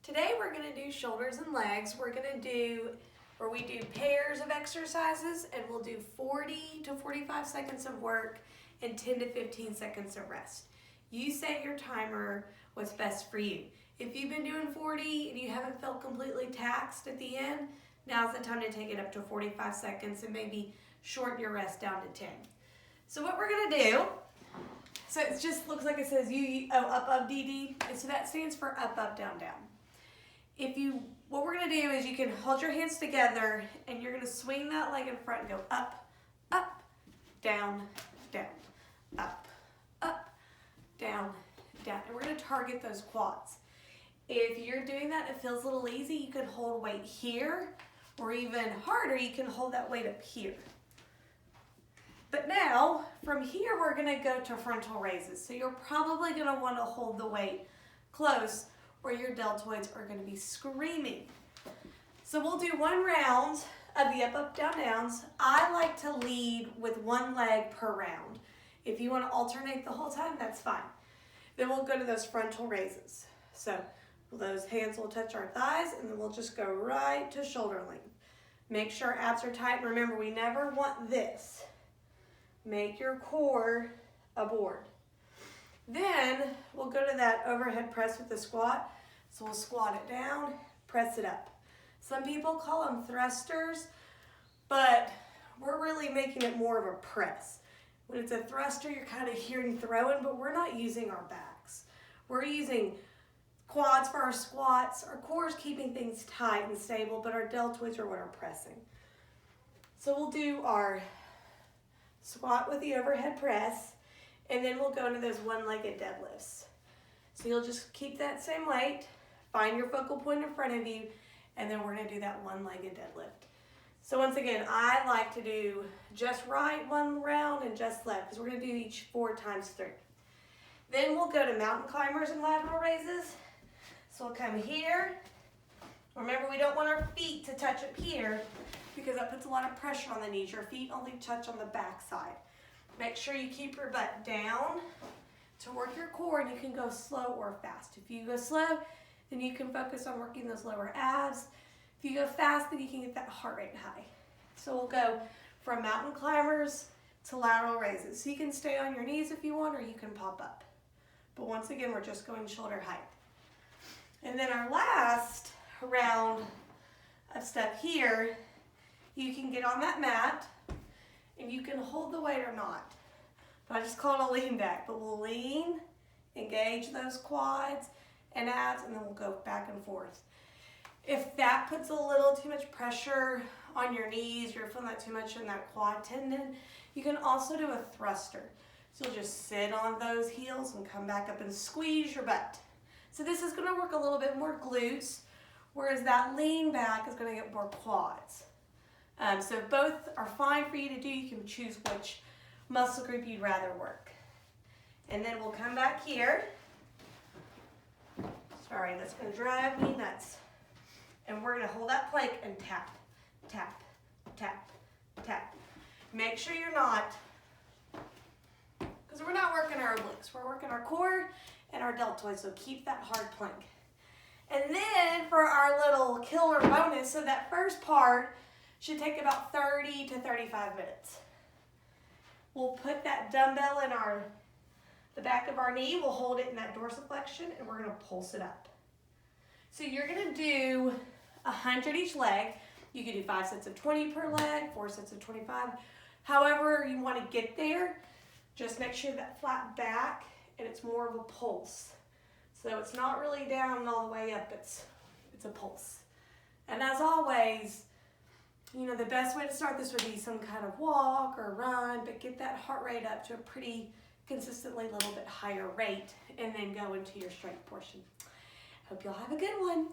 Today we're going to do shoulders and legs. We're going to do, or we do pairs of exercises, and we'll do 40 to 45 seconds of work and 10 to 15 seconds of rest. You set your timer what's best for you. If you've been doing 40 and you haven't felt completely taxed at the end, now's the time to take it up to 45 seconds and maybe shorten your rest down to 10. So what we're going to do, so it just looks like it says up, up, DD, and so that stands for up, up, down, down. What we're going to do is you can hold your hands together and you're going to swing that leg in front and go up, up, down, down, up, up, down, down. And we're going to target those quads. If you're doing that, it feels a little easy, you can hold weight here, or even harder, you can hold that weight up here. But now, from here, we're going to go to frontal raises. So you're probably going to want to hold the weight close, or your deltoids are going to be screaming. So we'll do one round of the up, up, down, downs. I like to lead with one leg per round. If you want to alternate the whole time, that's fine. Then we'll go to those frontal raises. So those hands will touch our thighs, and then we'll just go right to shoulder length. Make sure our abs are tight. Remember, we never want this. Make your core a board. Then we'll go to that overhead press with the squat. So we'll squat it down, press it up. Some people call them thrusters, but we're really making it more of a press. When it's a thruster, you're kind of hearing throwing, but we're not using our backs. We're using quads for our squats. Our core is keeping things tight and stable, but our deltoids are what are pressing. So we'll do our squat with the overhead press, and then we'll go into those one-legged deadlifts. So you'll just keep that same weight, find your focal point in front of you, and then we're going to do that one-legged deadlift. So once again, I like to do just right one round and just left, because we're going to do each 4 times 3. Then we'll go to mountain climbers and lateral raises. So we'll come here. Remember, we don't want our feet to touch up here because that puts a lot of pressure on the knees. Your feet only touch on the back side. Make sure you keep your butt down to work your core, and you can go slow or fast. If you go slow, then you can focus on working those lower abs. If you go fast, then you can get that heart rate high. So we'll go from mountain climbers to lateral raises. So you can stay on your knees if you want, or you can pop up. But once again, we're just going shoulder height. And then our last round of stuff here, you can get on that mat, and you can hold the weight or not. But I just call it a lean back. But we'll lean, engage those quads and abs, and then we'll go back and forth. If that puts a little too much pressure on your knees, you're feeling that too much in that quad tendon, you can also do a thruster. So you'll just sit on those heels and come back up and squeeze your butt. So this is going to work a little bit more glutes, whereas that lean back is going to get more quads. So if both are fine for you to do, you can choose which muscle group you'd rather work. And then we'll come back here. Sorry, that's going to drive me nuts. And we're going to hold that plank and tap, tap, tap, tap. Make sure you're not, because we're not working our obliques. We're working our core and our deltoids, so keep that hard plank. And then for our little killer bonus, so that first part should take about 30 to 35 minutes. We'll put that dumbbell in the back of our knee. We'll hold it in that dorsiflexion, and we're going to pulse it up. So you're going to do 100 each leg. You can do 5 sets of 20 per leg, 4 sets of 25. However you want to get there, just make sure that flat back and it's more of a pulse. So it's not really down and all the way up, it's a pulse. And as always, you know, the best way to start this would be some kind of walk or run, but get that heart rate up to a pretty consistently little bit higher rate, and then go into your strength portion. Hope y'all have a good one.